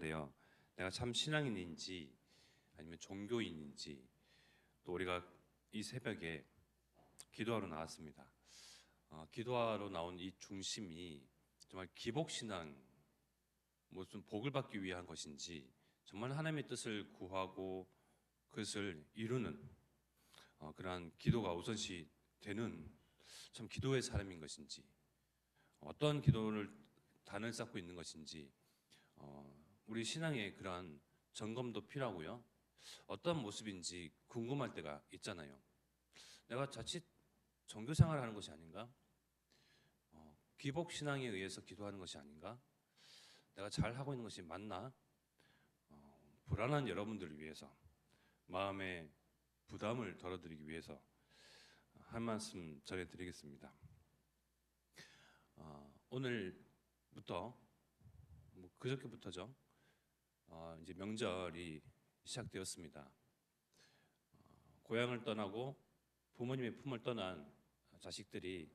하는데요. 내가 참 신앙인인지 아니면 종교인인지 또 우리가 이 새벽에 기도하러 나왔습니다. 기도하러 나온 이 중심이 정말 기복신앙, 무슨 복을 받기 위한 것인지 정말 하나님의 뜻을 구하고 그것을 이루는 그러한 기도가 우선시 되는 참 기도의 사람인 것인지 어떤 기도를 단을 쌓고 있는 것인지 우리 신앙의 그러한 점검도 필요하고요. 어떤 모습인지 궁금할 때가 있잖아요. 내가 자칫 종교 생활을 하는 것이 아닌가? 기복 신앙에 의해서 기도하는 것이 아닌가? 내가 잘 하고 있는 것이 맞나? 불안한 여러분들을 위해서 마음의 부담을 덜어드리기 위해서 한 말씀 전해드리겠습니다. 오늘부터 그저께부터죠. 이제 명절이 시작되었습니다. 고향을 떠나고 부모님의 품을 떠난 자식들이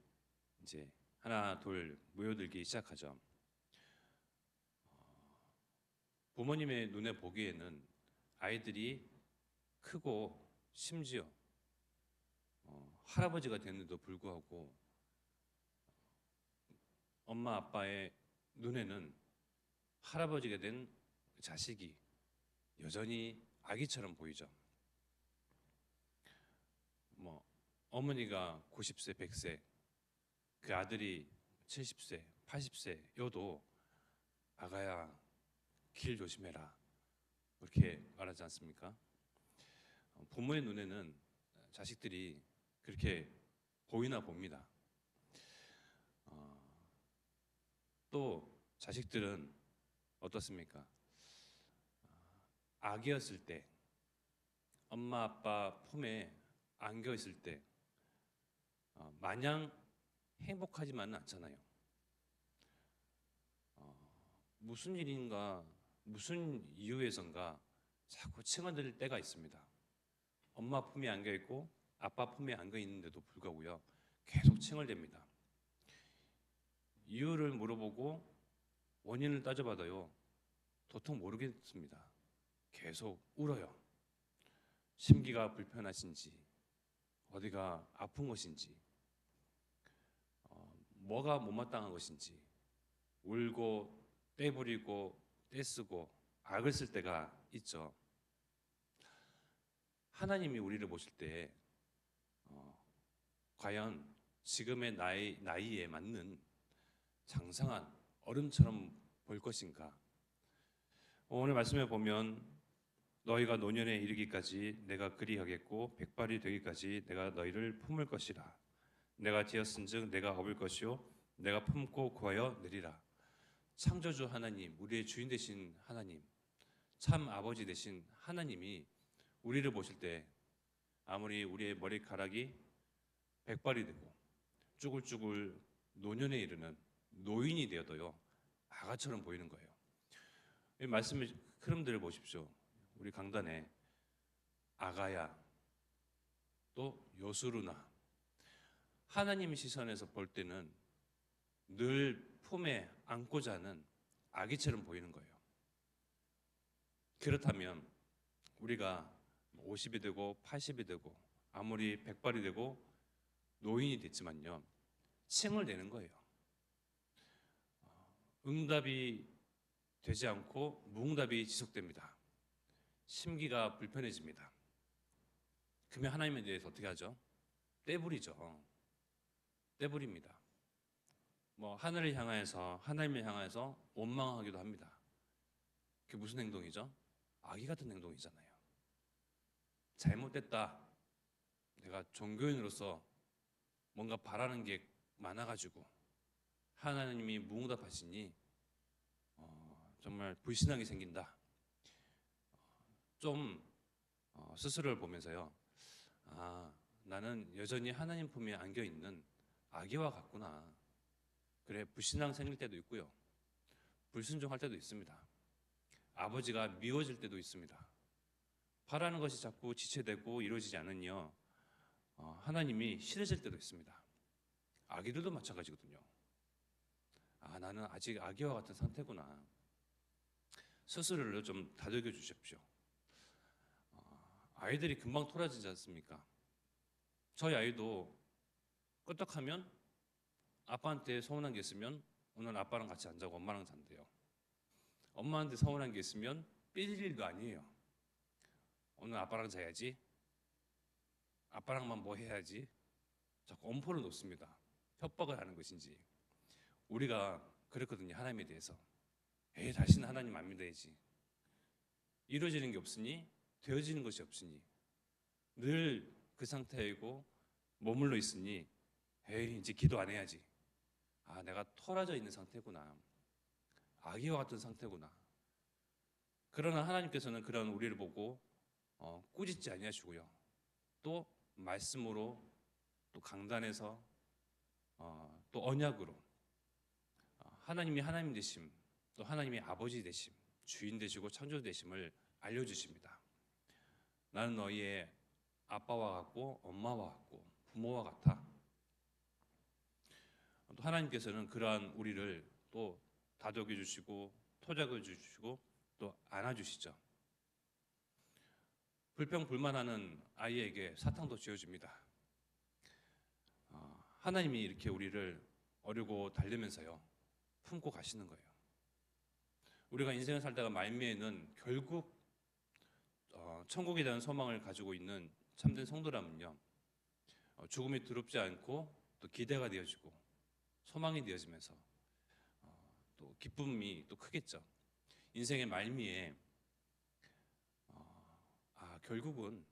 이제 하나 둘 모여들기 시작하죠. 부모님의 눈에 보기에는 아이들이 크고 심지어 할아버지가 됐는데도 불구하고 엄마 아빠의 눈에는 할아버지가 된 자식이 여전히 아기처럼 보이죠. 어머니가 90세, 100세, 그 아들이 70세, 80세여도 아가야 길 조심해라 그렇게 말하지 않습니까? 부모의 눈에는 자식들이 그렇게 보이나 봅니다. 또 자식들은 어떻습니까? 아기였을 때 엄마 아빠 품에 안겨 있을 때 마냥 행복하지만은 않잖아요. 무슨 일인가 무슨 이유에선가 자꾸 칭얼댈 때가 있습니다. 엄마 품에 안겨 있고 아빠 품에 안겨 있는데도 불구하고요 계속 칭얼댑니다. 이유를 물어보고 원인을 따져봐도요 도통 모르겠습니다. 계속 울어요. 심기가 불편하신지 어디가 아픈 것인지 뭐가 못마땅한 것인지 울고 떼부리고 떼쓰고 악을 쓸 때가 있죠. 하나님이 우리를 보실 때 과연 지금의 나이에 맞는 장성한 어른처럼 볼 것인가? 오늘 말씀에 보면 너희가 노년에 이르기까지 내가 그리하겠고 백발이 되기까지 내가 너희를 품을 것이라. 내가 지었은즉 내가 업을 것이요 내가 품고 구하여 내리라. 창조주 하나님, 우리의 주인 되신 하나님, 참 아버지 되신 하나님이 우리를 보실 때 아무리 우리의 머리카락이 백발이 되고 쭈글쭈글 노년에 이르는 노인이 되어도요 아가처럼 보이는 거예요. 이 말씀의 흐름들을 보십시오. 우리 강단에 아가야 또 요수루나 하나님 시선에서 볼 때는 늘 품에 안고자 하는 아기처럼 보이는 거예요. 그렇다면 우리가 50이 되고 80이 되고 아무리 백발이 되고 노인이 됐지만요 칭을 내는 거예요. 응답이 되지 않고 무응답이 지속됩니다. 심기가 불편해집니다. 그러면 하나님에 대해서 어떻게 하죠? 떼부리죠. 떼부립니다. 하늘을 향해서 하나님을 향해서 원망하기도 합니다. 그게 무슨 행동이죠? 아기 같은 행동이잖아요. 잘못됐다. 내가 종교인으로서 뭔가 바라는 게 많아가지고 하나님이 무응답하시니 정말 불신앙이 생긴다. 좀 스스로를 보면서요. 나는 여전히 하나님 품에 안겨 있는 아기와 같구나. 그래, 불신앙 생길 때도 있고요. 불순종할 때도 있습니다. 아버지가 미워질 때도 있습니다. 바라는 것이 자꾸 지체되고 이루어지지 않으니요. 하나님이 싫어질 때도 있습니다. 아기들도 마찬가지거든요. 나는 아직 아기와 같은 상태구나. 스스로를 좀 다독여 주십시오. 아이들이 금방 토라지지 않습니까? 저희 아이도 끄떡하면 아빠한테 서운한 게 있으면 오늘 아빠랑 같이 안 자고 엄마랑 잔대요. 엄마한테 서운한 게 있으면 삐질 일도 아니에요. 오늘 아빠랑 자야지. 아빠랑만 뭐 해야지. 자꾸 엄포를 놓습니다. 협박을 하는 것인지. 우리가 그랬거든요. 하나님에 대해서. 에이, 다시는 하나님 안 믿어야지. 이루어지는 게 없으니, 되어지는 것이 없으니, 늘 그 상태이고 머물러 있으니, 에이, 이제 기도 안 해야지. 아, 내가 토라져 있는 상태구나. 아기와 같은 상태구나. 그러나 하나님께서는 그런 우리를 보고 꾸짖지 아니하시고요. 또 말씀으로, 또 강단에서, 또 언약으로 하나님이 하나님 되심, 또 하나님이 아버지 되심, 주인 되시고 창조 되심을 알려주십니다. 나는 너희의 아빠와 같고 엄마와 같고 부모와 같아. 또 하나님께서는 그러한 우리를 또 다독여 주시고 토닥여 주시고 또 안아주시죠. 불평불만하는 아이에게 사탕도 쥐어줍니다. 하나님이 이렇게 우리를 어리고 달래면서요 품고 가시는 거예요. 우리가 인생을 살다가 말미에는 결국 천국에 대한 소망을 가지고 있는 참된 성도라면요, 죽음이 두렵지 않고 또 기대가 되어지고 소망이 되어지면서 또 기쁨이 또 크겠죠. 인생의 말미에 결국은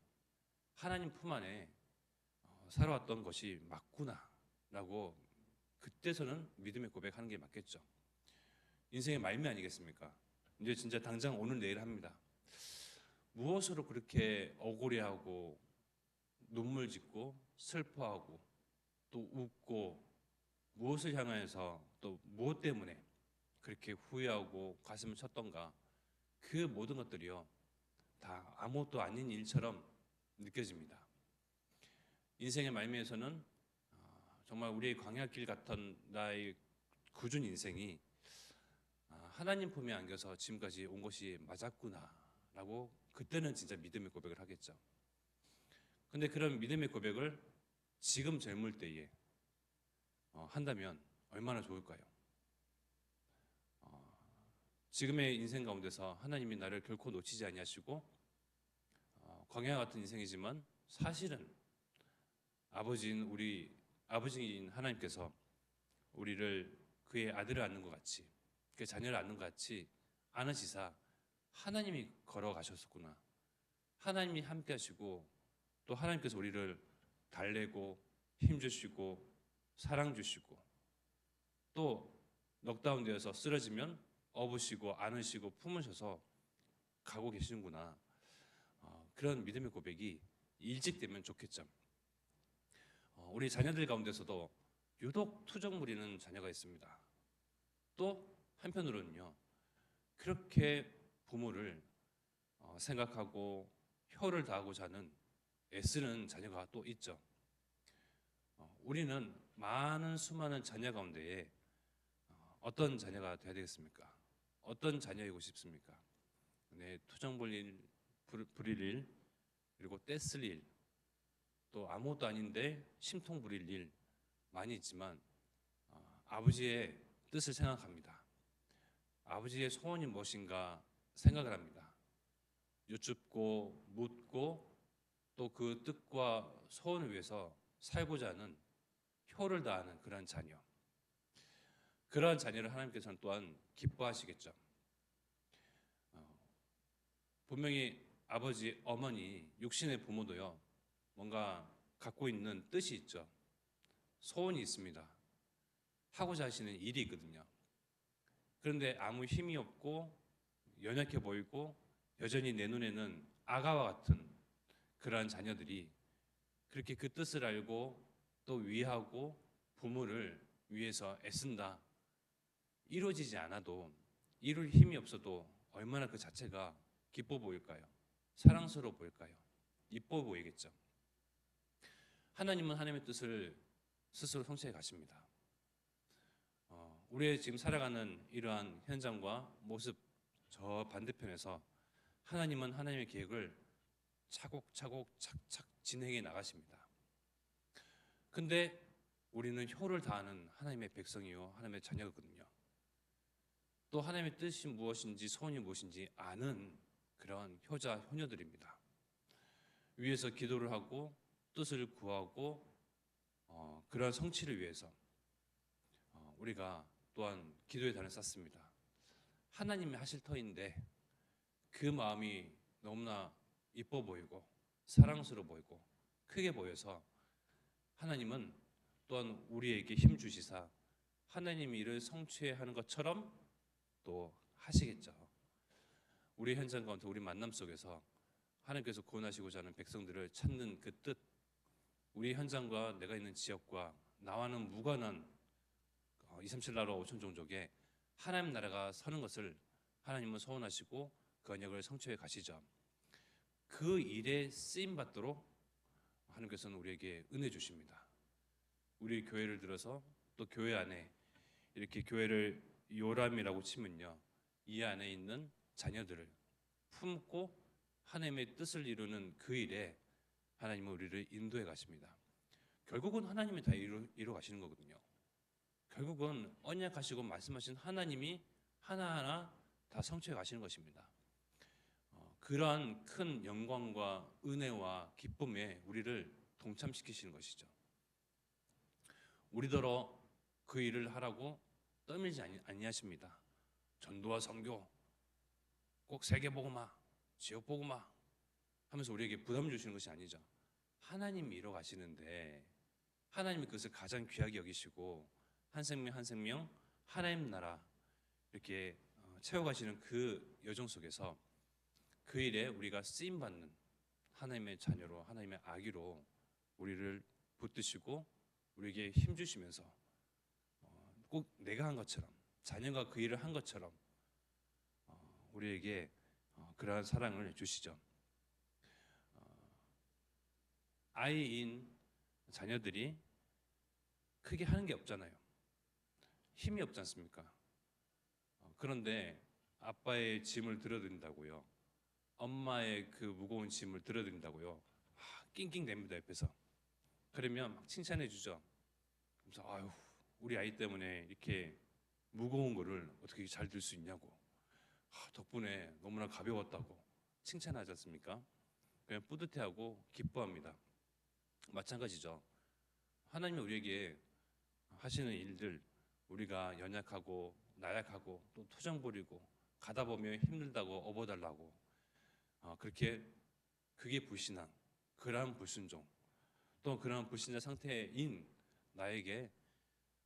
하나님 품 안에 살아왔던 것이 맞구나라고 그때서는 믿음의 고백하는 게 맞겠죠. 인생의 말미 아니겠습니까? 이제 진짜 당장 오늘 내일 합니다. 무엇으로 그렇게 억울해하고 눈물 짓고 슬퍼하고 또 웃고 무엇을 향해서 또 무엇 때문에 그렇게 후회하고 가슴을 쳤던가, 그 모든 것들이요 다 아무것도 아닌 일처럼 느껴집니다. 인생의 말미에서는 정말 우리의 광야길 같은 나의 굳은 인생이 하나님 품에 안겨서 지금까지 온 것이 맞았구나라고 그때는 진짜 믿음의 고백을 하겠죠. 근데 그런 믿음의 고백을 지금 젊을 때에 한다면 얼마나 좋을까요? 지금의 인생 가운데서 하나님이 나를 결코 놓치지 아니하시고 광야 같은 인생이지만 사실은 아버지인 하나님께서 우리를 그의 아들을 안는 것 같이, 그의 자녀를 안는 것 같이 안으시사 하나님이 걸어가셨었구나. 하나님이 함께 하시고 또 하나님께서 우리를 달래고 힘주시고 사랑 주시고 또 넉다운되어서 쓰러지면 업으시고 안으시고 품으셔서 가고 계시는구나. 그런 믿음의 고백이 일찍 되면 좋겠죠. 우리 자녀들 가운데서도 유독 투정 부리는 자녀가 있습니다. 또 한편으로는요, 그렇게 부모를 생각하고 효를 다하고자 하는 애쓰는 자녀가 또 있죠. 우리는 많은 수많은 자녀 가운데에 어떤 자녀가 되어야 되겠습니까? 어떤 자녀이고 싶습니까? 네, 투정 부릴 일, 그리고 떼쓸 일, 또 아무것도 아닌데 심통 부릴 일 많이 있지만 아버지의 뜻을 생각합니다. 아버지의 소원이 무엇인가 생각을 합니다. 여쭙고 묻고 또 그 뜻과 소원을 위해서 살고자 하는 효를 다하는 그러한 자녀, 그러한 자녀를 하나님께서는 또한 기뻐하시겠죠. 분명히 아버지, 어머니, 육신의 부모도요 뭔가 갖고 있는 뜻이 있죠. 소원이 있습니다. 하고자 하시는 일이 있거든요. 그런데 아무 힘이 없고 연약해 보이고 여전히 내 눈에는 아가와 같은 그러한 자녀들이 그렇게 그 뜻을 알고 또 위하고 부모를 위해서 애쓴다. 이루어지지 않아도, 이룰 힘이 없어도 얼마나 그 자체가 기뻐 보일까요? 사랑스러워 보일까요? 이뻐 보이겠죠. 하나님은 하나님의 뜻을 스스로 성취해 가십니다. 우리의 지금 살아가는 이러한 현장과 모습 저 반대편에서 하나님은 하나님의 계획을 차곡차곡 착착 진행해 나가십니다. 근데 우리는 효를 다하는 하나님의 백성이요 하나님의 자녀거든요. 또 하나님의 뜻이 무엇인지 소원이 무엇인지 아는 그런 효자 효녀들입니다. 위에서 기도를 하고 뜻을 구하고 그러한 성취를 위해서 우리가 또한 기도의 단을 쌓습니다. 하나님이 하실 터인데 그 마음이 너무나 이뻐 보이고 사랑스러워 보이고 크게 보여서 하나님은 또한 우리에게 힘 주시사 하나님이 이를 성취해야 하는 것처럼 또 하시겠죠. 우리 현장 가운데 우리 만남 속에서 하나님께서 구원하시고자 하는 백성들을 찾는 그 뜻, 우리 현장과 내가 있는 지역과 나와는 무관한 237 나라 5천 종족에 하나님 나라가 서는 것을 하나님은 소원하시고 그 언약을 성취해 가시죠. 그 일에 쓰임 받도록 하나님께서는 우리에게 은혜 주십니다. 우리 교회를 들어서 또 교회 안에 이렇게 교회를 요람이라고 치면요, 이 안에 있는 자녀들을 품고 하나님의 뜻을 이루는 그 일에 하나님은 우리를 인도해 가십니다. 결국은 하나님이 다 이루어 가시는 거거든요. 결국은 언약하시고 말씀하신 하나님이 하나하나 다 성취해 가시는 것입니다. 그러한 큰 영광과 은혜와 기쁨에 우리를 동참시키시는 것이죠. 우리더러 그 일을 하라고 떠밀지 아니하십니다. 전도와 선교, 꼭 세계복음화, 지역복음화 하면서 우리에게 부담 주시는 것이 아니죠. 하나님이 이뤄 가시는데 하나님이 그것을 가장 귀하게 여기시고 한 생명 한 생명 하나님 나라 이렇게 채워가시는 그 여정 속에서 그 일에 우리가 쓰임받는 하나님의 자녀로 하나님의 아기로 우리를 붙드시고 우리에게 힘주시면서 꼭 내가 한 것처럼 자녀가 그 일을 한 것처럼 우리에게 그러한 사랑을 주시죠. 아이인 자녀들이 크게 하는 게 없잖아요. 힘이 없지 않습니까? 그런데 아빠의 짐을 들어드린다고요, 엄마의 그 무거운 짐을 들어드린다고요, 낑낑댑니다 옆에서. 그러면 막 칭찬해 주죠. 그래서 아유, 우리 아이 때문에 이렇게 무거운 거를 어떻게 잘 들 수 있냐고, 덕분에 너무나 가벼웠다고 칭찬하지 않습니까? 그냥 뿌듯해하고 기뻐합니다. 마찬가지죠. 하나님이 우리에게 하시는 일들, 우리가 연약하고 나약하고 또 투정 부리고 가다 보면 힘들다고 업어달라고 그렇게 그게 불신앙, 그러한 불순종, 또 그러한 불신자 상태인 나에게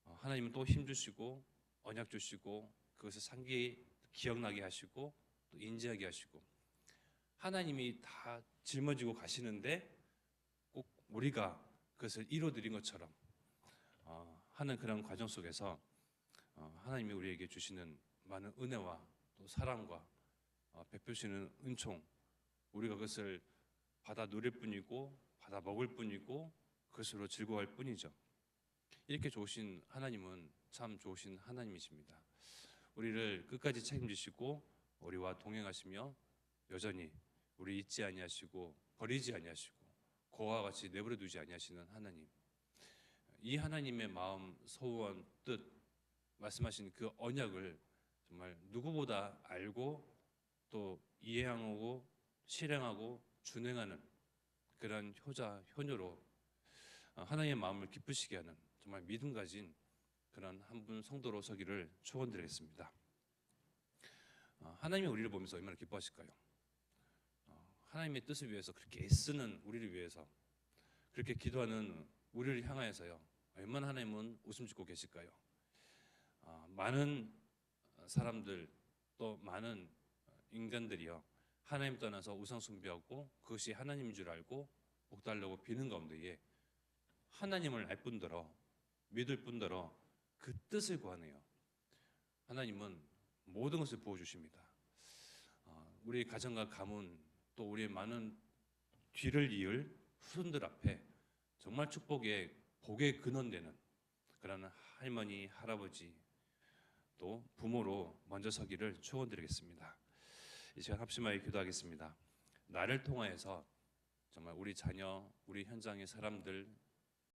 하나님은 또 힘주시고 언약 주시고 그것을 상기 기억나게 하시고 또 인지하게 하시고 하나님이 다 짊어지고 가시는데 꼭 우리가 그것을 이뤄드린 것처럼 하는 그런 과정 속에서 하나님이 우리에게 주시는 많은 은혜와 또 사랑과 베푸시는 은총, 우리가 그것을 받아 누릴 뿐이고 받아 먹을 뿐이고 그것으로 즐거워할 뿐이죠. 이렇게 좋으신 하나님은 참 좋으신 하나님이십니다. 우리를 끝까지 책임지시고 우리와 동행하시며 여전히 우리 잊지 아니하시고 버리지 아니하시고 고와 같이 내버려 두지 아니하시는 하나님, 이 하나님의 마음, 소원, 뜻 말씀하신 그 언약을 정말 누구보다 알고 또 이해하고 실행하고 준행하는 그런 효자 효녀로 하나님의 마음을 기쁘시게 하는 정말 믿음 가진 그런 한 분 성도로 서기를 축원드리겠습니다. 하나님이 우리를 보면서 얼마나 기뻐하실까요? 하나님의 뜻을 위해서 그렇게 애쓰는 우리를 위해서 그렇게 기도하는 우리를 향하여서요, 얼마나 하나님은 웃음 짓고 계실까요? 많은 사람들 또 많은 인간들이요, 하나님 떠나서 우상 숭배하고 그것이 하나님인 줄 알고 복 달라고 비는 가운데에 하나님을 알 뿐더러 믿을 뿐더러 그 뜻을 구하네요. 하나님은 모든 것을 부어주십니다. 우리 가정과 가문 또 우리의 많은 뒤를 이을 후손들 앞에 정말 축복의 복의 근원되는 그런 할머니, 할아버지 또 부모로 먼저 서기를 축원드리겠습니다. 이 시간 합심하여 기도하겠습니다. 나를 통하여서 정말 우리 자녀, 우리 현장의 사람들